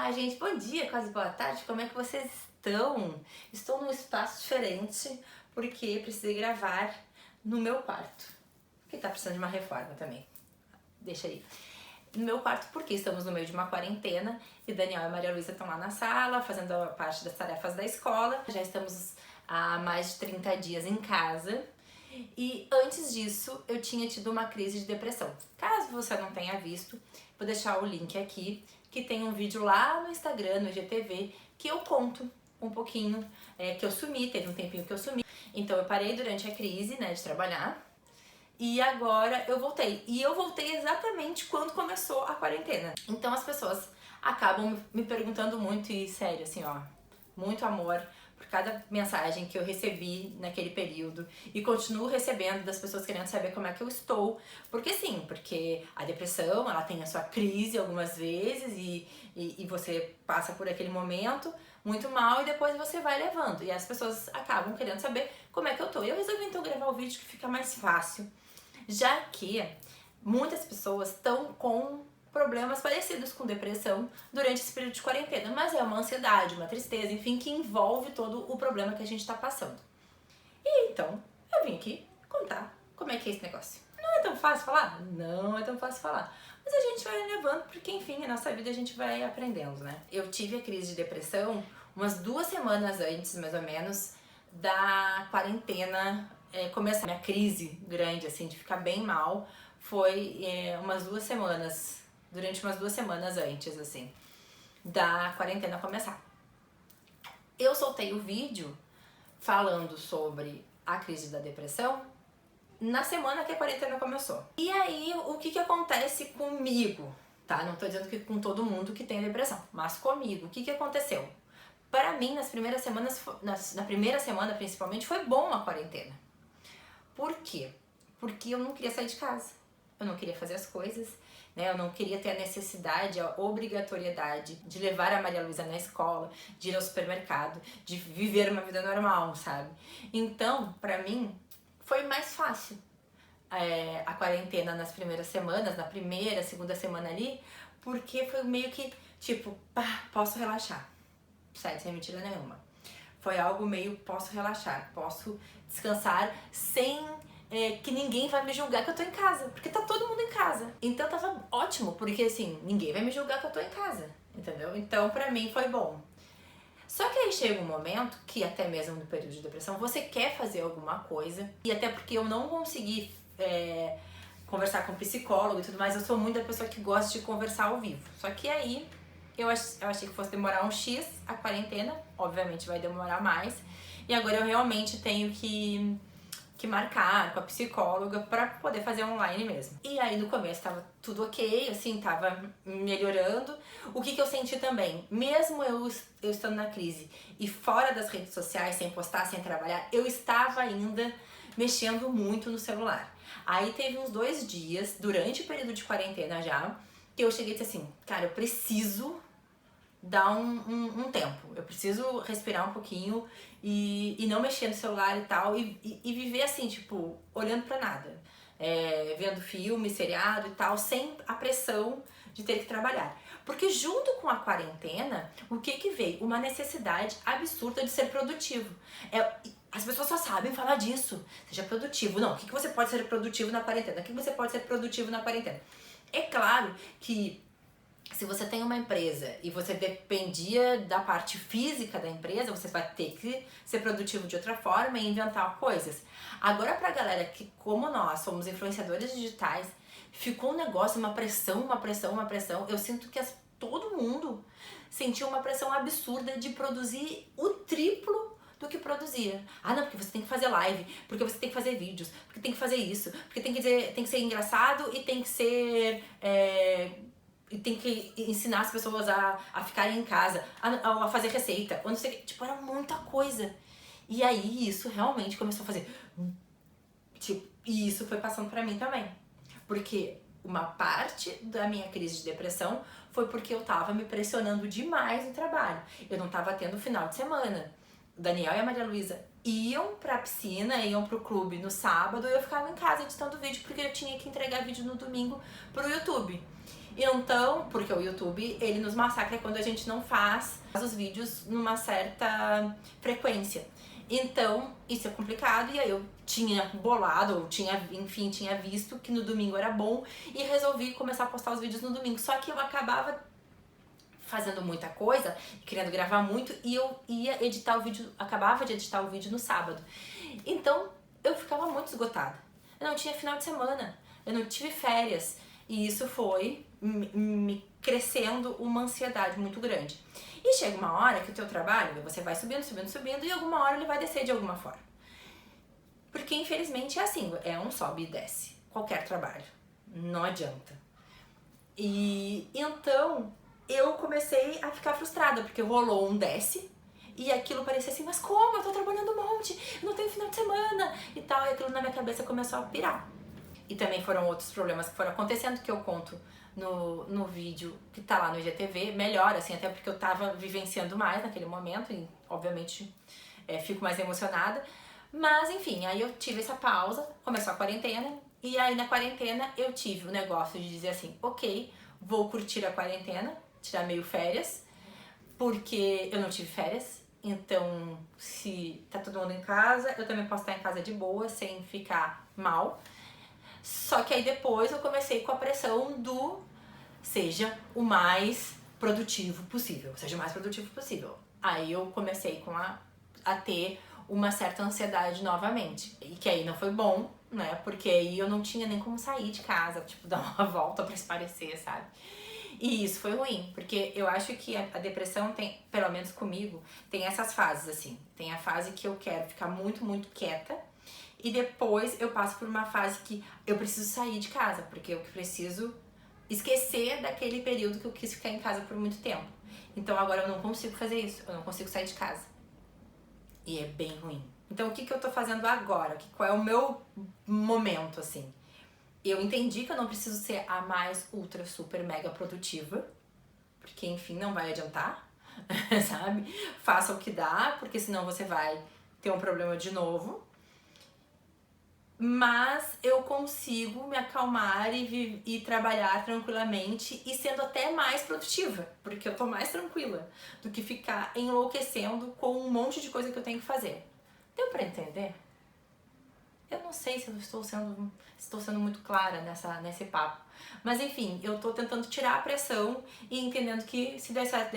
Olá, gente, bom dia, quase boa tarde, como é que vocês estão? Estou num espaço diferente porque precisei gravar no meu quarto, que tá precisando de uma reforma também, deixa aí. No meu quarto porque estamos no meio de uma quarentena e Daniel e Maria Luísa estão lá na sala fazendo a parte das tarefas da escola. Já estamos há mais de 30 dias em casa. E antes disso, eu tinha tido uma crise de depressão. Caso você não tenha visto, vou deixar o link aqui, que tem um vídeo lá no Instagram, no IGTV, que eu conto um pouquinho, que eu sumi, teve um tempinho que eu sumi. Então eu parei durante a crise, né, de trabalhar, e agora eu voltei. E eu voltei exatamente quando começou a quarentena. Então as pessoas acabam me perguntando muito, e sério, assim, ó, muito amor por cada mensagem que eu recebi naquele período e continuo recebendo das pessoas querendo saber como é que eu estou, porque sim, porque a depressão, ela tem a sua crise algumas vezes e você passa por aquele momento muito mal e depois você vai levando, e as pessoas acabam querendo saber como é que eu tô. Eu resolvi então gravar o vídeo que fica mais fácil, já que muitas pessoas estão com problemas parecidos com depressão durante esse período de quarentena, mas é uma ansiedade, uma tristeza, enfim, que envolve todo o problema que a gente está passando. E então, eu vim aqui contar como é que é esse negócio. Não é tão fácil falar? Não é tão fácil falar, mas a gente vai levando porque, enfim, na nossa vida a gente vai aprendendo, né? Eu tive a crise de depressão umas 2 semanas antes, mais ou menos, da quarentena começar. Minha crise grande, assim, de ficar bem mal, foi umas 2 semanas, durante umas 2 semanas antes, assim, da quarentena começar. Eu soltei o vídeo falando sobre a crise da depressão na semana que a quarentena começou. E aí, o que acontece comigo, tá? Não tô dizendo que com todo mundo que tem depressão, mas comigo, o que aconteceu? Para mim, nas primeiras semanas, na primeira semana principalmente, foi bom a quarentena. Por quê? Porque eu não queria sair de casa, eu não queria fazer as coisas, né? Eu não queria ter a necessidade, a obrigatoriedade de levar a Maria Luísa na escola, de ir ao supermercado, de viver uma vida normal, sabe? Então, pra mim, foi mais fácil a quarentena nas primeiras semanas, na primeira, segunda semana ali, porque foi meio que, tipo, pá, posso relaxar, sai sem mentira nenhuma. Foi algo meio, posso relaxar, posso descansar sem que ninguém vai me julgar que eu tô em casa, porque tá todo mundo em casa. Então tava ótimo, porque assim, ninguém vai me julgar que eu tô em casa, entendeu? Então pra mim foi bom. Só que aí chega um momento que até mesmo no período de depressão você quer fazer alguma coisa, e até porque eu não consegui conversar com psicólogo e tudo mais, eu sou muito da pessoa que gosta de conversar ao vivo. Só que aí eu achei que fosse demorar um X a quarentena, obviamente vai demorar mais, e agora eu realmente tenho que marcar com a psicóloga pra poder fazer online mesmo. E aí no começo tava tudo ok, assim, tava melhorando. O que eu senti também, mesmo eu estando na crise e fora das redes sociais, sem postar, sem trabalhar, eu estava ainda mexendo muito no celular. Aí teve uns 2 dias, durante o período de quarentena já, que eu cheguei e disse assim, cara, eu preciso dar um tempo, eu preciso respirar um pouquinho e não mexer no celular e tal, e viver assim, tipo, olhando pra nada, vendo filme, seriado e tal, sem a pressão de ter que trabalhar. Porque junto com a quarentena, o que veio? Uma necessidade absurda de ser produtivo. As pessoas só sabem falar disso. Seja produtivo. Não, o que você pode ser produtivo na quarentena? O que você pode ser produtivo na quarentena? É claro que se você tem uma empresa e você dependia da parte física da empresa, você vai ter que ser produtivo de outra forma e inventar coisas. Agora, pra galera que, como nós, somos influenciadores digitais, ficou um negócio, uma pressão. Eu sinto que todo mundo sentiu uma pressão absurda de produzir o triplo do que produzia. Ah, não, porque você tem que fazer live, porque você tem que fazer vídeos, porque tem que fazer isso, porque tem que ser engraçado e tem que ser... e tem que ensinar as pessoas a ficarem em casa, a fazer receita, ou não sei, tipo, era muita coisa. E aí isso realmente começou a fazer, tipo, e isso foi passando pra mim também. Porque uma parte da minha crise de depressão foi porque eu tava me pressionando demais no trabalho. Eu não tava tendo final de semana. O Daniel e a Maria Luísa iam pra piscina, iam pro clube no sábado, e eu ficava em casa editando vídeo porque eu tinha que entregar vídeo no domingo pro YouTube. Então, porque o YouTube, ele nos massacra quando a gente não faz os vídeos numa certa frequência. Então, isso é complicado, e aí eu tinha bolado, ou enfim, tinha visto que no domingo era bom e resolvi começar a postar os vídeos no domingo. Só que eu acabava fazendo muita coisa, querendo gravar muito, e eu ia editar o vídeo, acabava de editar o vídeo no sábado. Então, eu ficava muito esgotada. Eu não tinha final de semana, eu não tive férias, e isso foi me crescendo uma ansiedade muito grande. E chega uma hora que o teu trabalho, você vai subindo, subindo, subindo, e alguma hora ele vai descer de alguma forma. Porque infelizmente é assim, é um sobe e desce, qualquer trabalho, não adianta. E então eu comecei a ficar frustrada, porque rolou um desce, e aquilo parecia assim, mas como? Eu tô trabalhando um monte, eu não tenho final de semana, e tal, e aquilo na minha cabeça começou a pirar. E também foram outros problemas que foram acontecendo, que eu conto no vídeo que tá lá no IGTV, melhor, assim, até porque eu tava vivenciando mais naquele momento, e obviamente fico mais emocionada. Mas enfim, aí eu tive essa pausa, começou a quarentena, e aí na quarentena eu tive o negócio de dizer assim, ok, vou curtir a quarentena, tirar meio férias, porque eu não tive férias. Então, se tá todo mundo em casa, eu também posso estar em casa de boa, sem ficar mal. Só que aí depois eu comecei com a pressão do seja o mais produtivo possível, seja o mais produtivo possível. Aí eu comecei a ter uma certa ansiedade novamente, e que aí não foi bom, né, porque aí eu não tinha nem como sair de casa, tipo, dar uma volta pra espairecer, sabe? E isso foi ruim, porque eu acho que a depressão tem, pelo menos comigo, tem essas fases, assim. Tem a fase que eu quero ficar muito, muito quieta, e depois eu passo por uma fase que eu preciso sair de casa, porque eu preciso esquecer daquele período que eu quis ficar em casa por muito tempo. Então agora eu não consigo fazer isso, eu não consigo sair de casa. E é bem ruim. Então o que eu tô fazendo agora? Qual é o meu momento, assim? Eu entendi que eu não preciso ser a mais ultra, super, mega produtiva, porque enfim, não vai adiantar, sabe? Faça o que dá, porque senão você vai ter um problema de novo. Mas eu consigo me acalmar e trabalhar tranquilamente e sendo até mais produtiva, porque eu tô mais tranquila do que ficar enlouquecendo com um monte de coisa que eu tenho que fazer. Deu pra entender? Eu não sei se eu estou sendo muito clara nesse papo. Mas enfim, eu tô tentando tirar a pressão e entendendo que se der certo,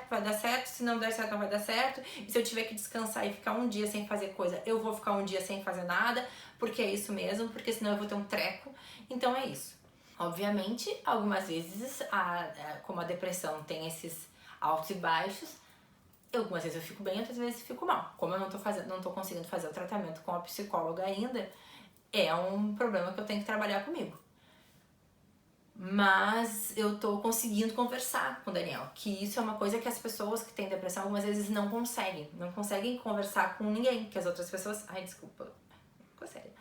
vai dar certo. Se não der certo, não vai dar certo. E se eu tiver que descansar e ficar um dia sem fazer coisa, eu vou ficar um dia sem fazer nada, porque é isso mesmo, porque senão eu vou ter um treco. Então é isso. Obviamente, algumas vezes, como a depressão tem esses altos e baixos, algumas vezes eu fico bem, outras vezes eu fico mal. Como eu não tô conseguindo fazer o tratamento com a psicóloga ainda, é um problema que eu tenho que trabalhar comigo. Mas eu tô conseguindo conversar com o Daniel, que isso é uma coisa que as pessoas que têm depressão algumas vezes não conseguem conversar com ninguém, que as outras pessoas... Ai, desculpa, ficou sério.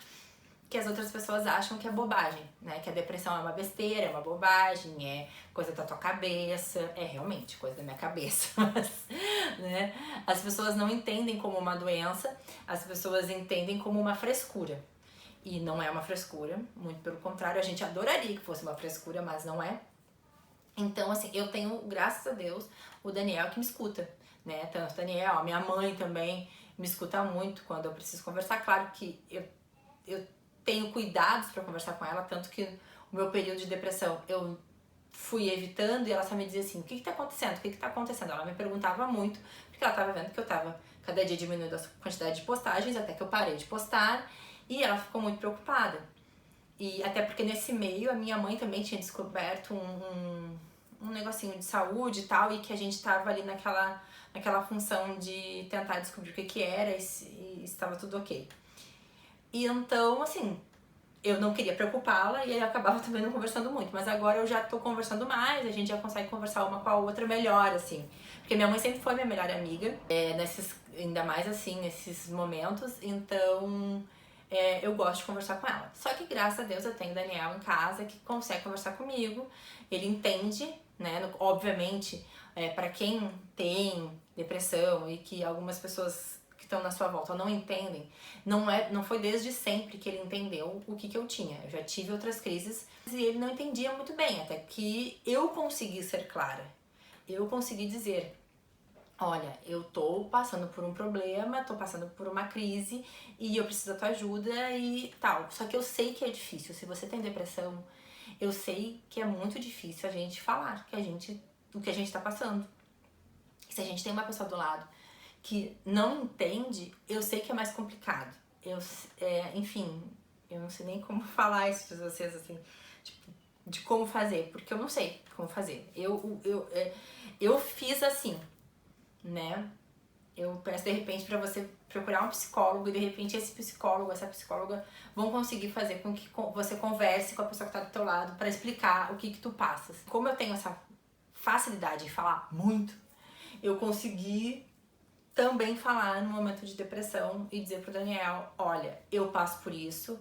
Que as outras pessoas acham que é bobagem, né? Que a depressão é uma besteira, é uma bobagem, é coisa da tua cabeça, é realmente coisa da minha cabeça, mas, né? As pessoas não entendem como uma doença, as pessoas entendem como uma frescura. E não é uma frescura, muito pelo contrário, a gente adoraria que fosse uma frescura, mas não é. Então, assim, eu tenho, graças a Deus, o Daniel que me escuta, né? Tanto o Daniel, a minha mãe também me escuta muito quando eu preciso conversar. Claro que eu tenho cuidados para conversar com ela, tanto que o meu período de depressão eu fui evitando e ela só me dizia assim, o que tá acontecendo? O que tá acontecendo? Ela me perguntava muito, porque ela tava vendo que eu tava cada dia diminuindo a quantidade de postagens, até que eu parei de postar, e ela ficou muito preocupada. E até porque nesse meio a minha mãe também tinha descoberto um negocinho de saúde e tal, e que a gente tava ali naquela função de tentar descobrir o que era e estava tudo ok. E então, assim, eu não queria preocupá-la e aí eu acabava também não conversando muito. Mas agora eu já tô conversando mais, a gente já consegue conversar uma com a outra melhor, assim. Porque minha mãe sempre foi minha melhor amiga, ainda mais assim, nesses momentos. Então, eu gosto de conversar com ela. Só que graças a Deus eu tenho o Daniel em casa que consegue conversar comigo. Ele entende, né? Obviamente, pra quem tem depressão e que algumas pessoas que estão na sua volta não entendem, não foi desde sempre que ele entendeu o que eu tinha. Eu já tive outras crises e ele não entendia muito bem, até que eu consegui ser clara. Eu consegui dizer: olha, eu tô passando por um problema, tô passando por uma crise e eu preciso da tua ajuda e tal. Só que eu sei que é difícil. Se você tem depressão, eu sei que é muito difícil a gente falar o que a gente tá passando. Se a gente tem uma pessoa do lado que não entende, eu sei que é mais complicado. Enfim, eu não sei nem como falar isso pra vocês, assim, tipo, de como fazer, porque eu não sei como fazer. Eu fiz assim, né? Eu peço de repente pra você procurar um psicólogo e de repente esse psicólogo, essa psicóloga vão conseguir fazer com que você converse com a pessoa que tá do teu lado pra explicar o que tu passas. Como eu tenho essa facilidade de falar muito, eu consegui também falar no momento de depressão e dizer pro Daniel: olha, eu passo por isso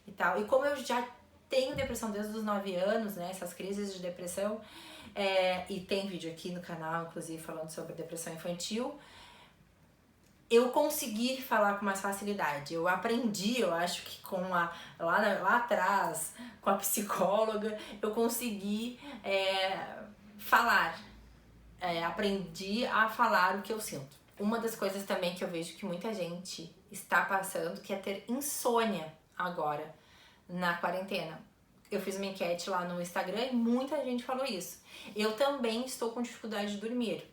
e tal. E como eu já tenho depressão desde os 9 anos, né, essas crises de depressão, e tem vídeo aqui no canal, inclusive, falando sobre depressão infantil, eu consegui falar com mais facilidade. Eu aprendi, eu acho que lá atrás, com a psicóloga, eu consegui falar. Aprendi a falar o que eu sinto. Uma das coisas também que eu vejo que muita gente está passando, que é ter insônia agora, na quarentena. Eu fiz uma enquete lá no Instagram e muita gente falou isso. Eu também estou com dificuldade de dormir.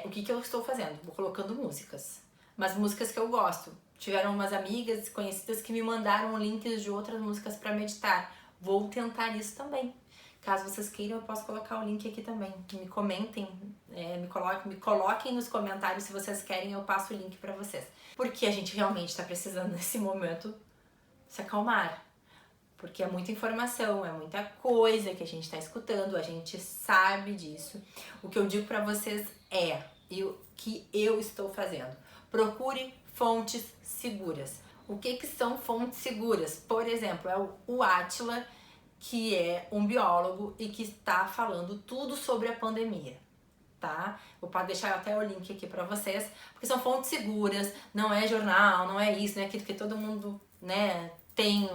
O que eu estou fazendo? Vou colocando músicas. Mas músicas que eu gosto. Tiveram umas amigas conhecidas que me mandaram links de outras músicas para meditar. Vou tentar isso também. Caso vocês queiram, eu posso colocar o link aqui também. Me comentem, me coloquem nos comentários se vocês querem, eu passo o link para vocês. Porque a gente realmente está precisando nesse momento se acalmar. Porque é muita informação, é muita coisa que a gente está escutando, a gente sabe disso. O que eu digo para vocês e o que eu estou fazendo: procure fontes seguras. O que são fontes seguras? Por exemplo, é o Átila, que é um biólogo e que está falando tudo sobre a pandemia, tá? Eu posso deixar até o link aqui para vocês, porque são fontes seguras, não é jornal, não é isso, não é aquilo que todo mundo, né, tem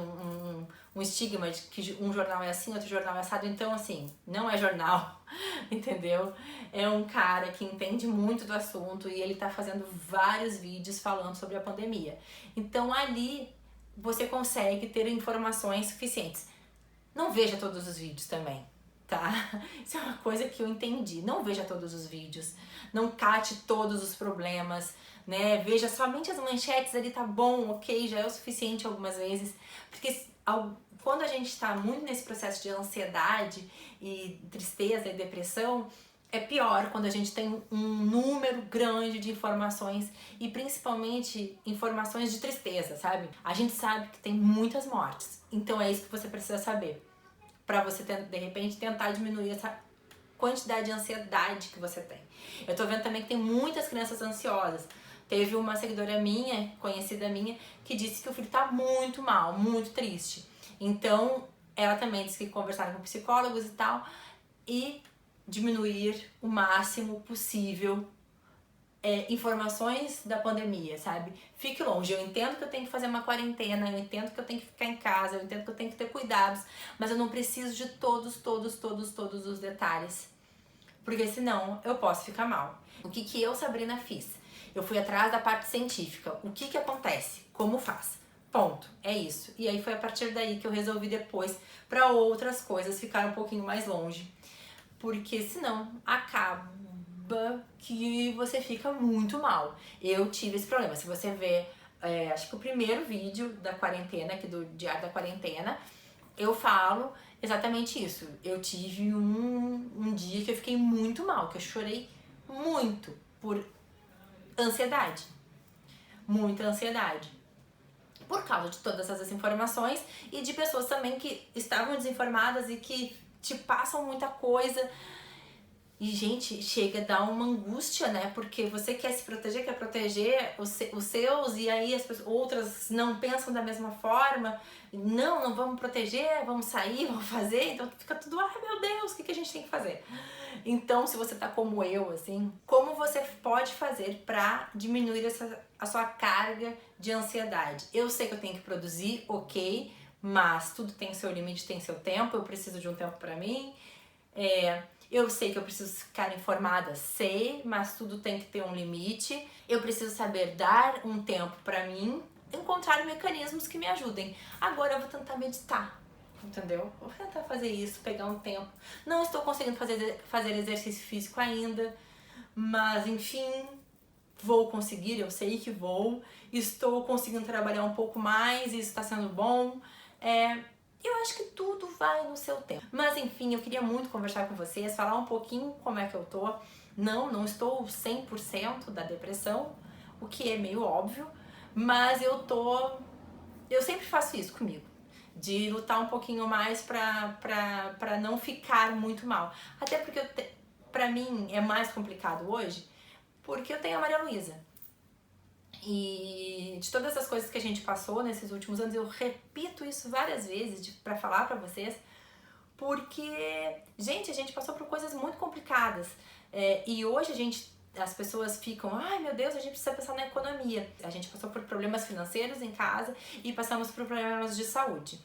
um estigma de que um jornal é assim, outro jornal é assado. Então, assim, não é jornal, entendeu? É um cara que entende muito do assunto e ele tá fazendo vários vídeos falando sobre a pandemia. Então, ali você consegue ter informações suficientes. Não veja todos os vídeos também, tá? Isso é uma coisa que eu entendi. Não veja todos os vídeos, não cate todos os problemas, né? Veja somente as manchetes ali, tá bom, ok, já é o suficiente algumas vezes. Porque quando a gente tá muito nesse processo de ansiedade e tristeza e depressão, é pior quando a gente tem um número grande de informações e principalmente informações de tristeza, sabe? A gente sabe que tem muitas mortes, então é isso que você precisa saber pra você, de repente, tentar diminuir essa quantidade de ansiedade que você tem. Eu tô vendo também que tem muitas crianças ansiosas. Teve uma seguidora minha, conhecida minha, que disse que o filho tá muito mal, muito triste. Então, ela também disse que conversaram com psicólogos e tal, e diminuir o máximo possível informações da pandemia, sabe? Fique longe. Eu entendo que eu tenho que fazer uma quarentena, eu entendo que eu tenho que ficar em casa, eu entendo que eu tenho que ter cuidados, mas eu não preciso de todos os detalhes, porque senão eu posso ficar mal. O que eu, Sabrina, fiz? Eu fui atrás da parte científica. O que acontece? Como faz? Ponto. É isso. E aí foi a partir daí que eu resolvi depois para outras coisas ficar um pouquinho mais longe, porque senão acaba que você fica muito mal. Eu tive esse problema. Se você ver, acho que o primeiro vídeo da quarentena, aqui do Diário da Quarentena, eu falo exatamente isso. Eu tive um dia que eu fiquei muito mal, que eu chorei muito por ansiedade. Muita ansiedade. Por causa de todas essas informações e de pessoas também que estavam desinformadas e que te passam muita coisa. E, gente, chega a dar uma angústia, né? Porque você quer se proteger, quer proteger os seus, e aí as pessoas, outras não pensam da mesma forma. Não, não vamos proteger, vamos sair, vamos fazer. Então fica tudo, ai meu Deus, o que a gente tem que fazer? Então, se você tá como eu, assim, como você pode fazer pra diminuir a sua carga de ansiedade? Eu sei que eu tenho que produzir, ok, mas tudo tem seu limite, tem seu tempo, eu preciso de um tempo pra mim. Eu sei que eu preciso ficar informada, sei, mas tudo tem que ter um limite. Eu preciso saber dar um tempo pra mim, encontrar mecanismos que me ajudem. Agora eu vou tentar meditar, entendeu? Vou tentar fazer isso, pegar um tempo. Não estou conseguindo fazer exercício físico ainda, mas enfim, vou conseguir, eu sei que vou. Estou conseguindo trabalhar um pouco mais, isso está sendo bom. Eu acho que tudo vai no seu tempo. Mas enfim, eu queria muito conversar com vocês, falar um pouquinho como é que eu tô. Não estou 100% da depressão, o que é meio óbvio, mas eu sempre faço isso comigo, de lutar um pouquinho mais pra não ficar muito mal. Até porque pra mim é mais complicado hoje, porque eu tenho a Maria Luísa. E de todas as coisas que a gente passou nesses últimos anos, eu repito isso várias vezes pra falar pra vocês, porque, gente, a gente passou por coisas muito complicadas. E hoje as pessoas ficam, ai meu Deus, a gente precisa pensar na economia. A gente passou por problemas financeiros em casa e passamos por problemas de saúde.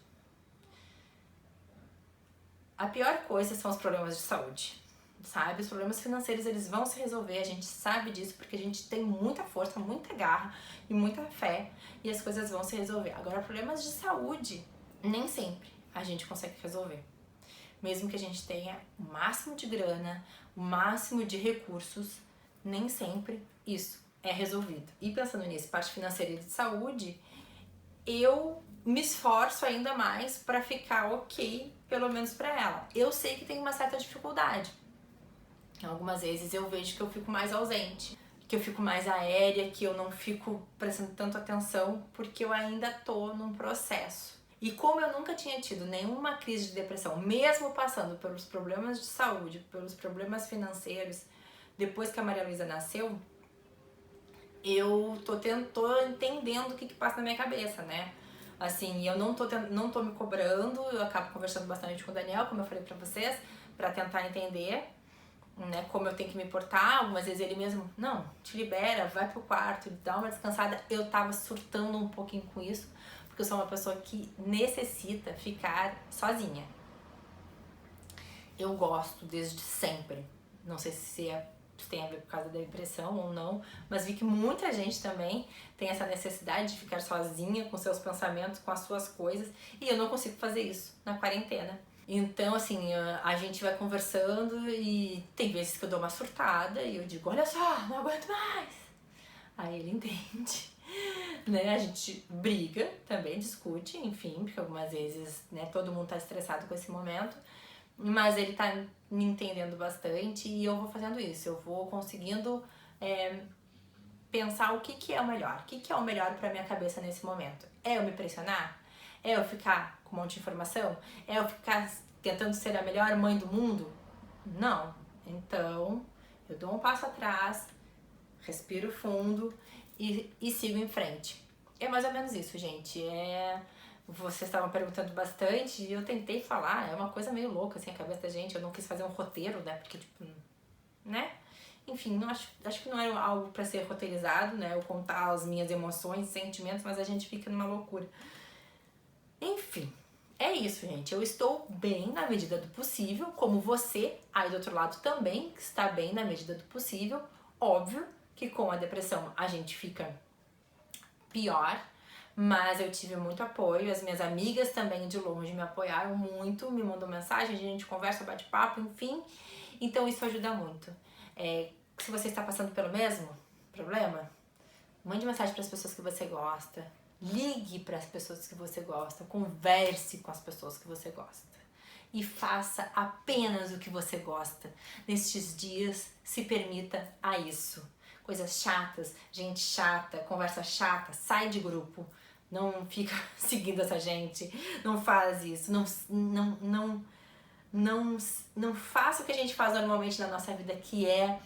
A pior coisa são os problemas de saúde, sabe? Os problemas financeiros, eles vão se resolver, a gente sabe disso porque a gente tem muita força, muita garra e muita fé e as coisas vão se resolver. Agora, problemas de saúde, nem sempre a gente consegue resolver. Mesmo que a gente tenha o máximo de grana, o máximo de recursos, nem sempre isso é resolvido. E pensando nisso, parte financeira e de saúde, eu me esforço ainda mais para ficar ok, pelo menos para ela. Eu sei que tem uma certa dificuldade. Algumas vezes eu vejo que eu fico mais ausente, que eu fico mais aérea, que eu não fico prestando tanto atenção, porque eu ainda tô num processo. E como eu nunca tinha tido nenhuma crise de depressão, mesmo passando pelos problemas de saúde, pelos problemas financeiros, depois que a Maria Luísa nasceu, eu tô entendendo o que passa na minha cabeça, né? Assim, eu não tô me cobrando, eu acabo conversando bastante com o Daniel, como eu falei pra vocês, pra tentar entender, né, como eu tenho que me portar. Algumas vezes ele mesmo, não, te libera, vai pro quarto, dá uma descansada. Eu tava surtando um pouquinho com isso, porque eu sou uma pessoa que necessita ficar sozinha. Eu gosto desde sempre, não sei se tem a ver por causa da depressão ou não, mas vi que muita gente também tem essa necessidade de ficar sozinha com seus pensamentos, com as suas coisas, e eu não consigo fazer isso na quarentena. Então, assim, a gente vai conversando e tem vezes que eu dou uma surtada e eu digo, olha só, não aguento mais. Aí ele entende, né? A gente briga também, discute, enfim, porque algumas vezes, né, todo mundo tá estressado com esse momento, mas ele tá me entendendo bastante e eu vou fazendo isso, eu vou conseguindo pensar o que é o melhor, o que é o melhor pra minha cabeça nesse momento. É eu me pressionar? É eu ficar com um monte de informação? É eu ficar tentando ser a melhor mãe do mundo? Não. Então, eu dou um passo atrás, respiro fundo e sigo em frente. É mais ou menos isso, gente. Vocês estavam perguntando bastante e eu tentei falar, é uma coisa meio louca assim a cabeça da gente. Eu não quis fazer um roteiro, né? Porque, tipo, né? Enfim, acho que não era algo pra ser roteirizado, né? Eu contar as minhas emoções, sentimentos, mas a gente fica numa loucura. Enfim, é isso, gente. Eu estou bem na medida do possível, como você aí do outro lado também está bem na medida do possível. Óbvio que com a depressão a gente fica pior, mas eu tive muito apoio. As minhas amigas também de longe me apoiaram muito, me mandam mensagem, a gente conversa, bate papo, enfim. Então isso ajuda muito. Se você está passando pelo mesmo problema, mande mensagem para as pessoas que você gosta. Ligue para as pessoas que você gosta, converse com as pessoas que você gosta e faça apenas o que você gosta. Nestes dias, se permita a isso. Coisas chatas, gente chata, conversa chata, sai de grupo. Não fica seguindo essa gente, não faz isso, Não faça o que a gente faz normalmente na nossa vida, que é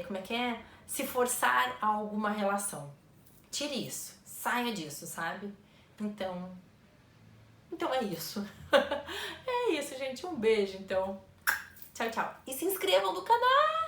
como é que é? Se forçar a alguma relação. Tire isso, saia disso, sabe? Então é isso. É isso, gente. Um beijo, então. Tchau, tchau. E se inscrevam no canal!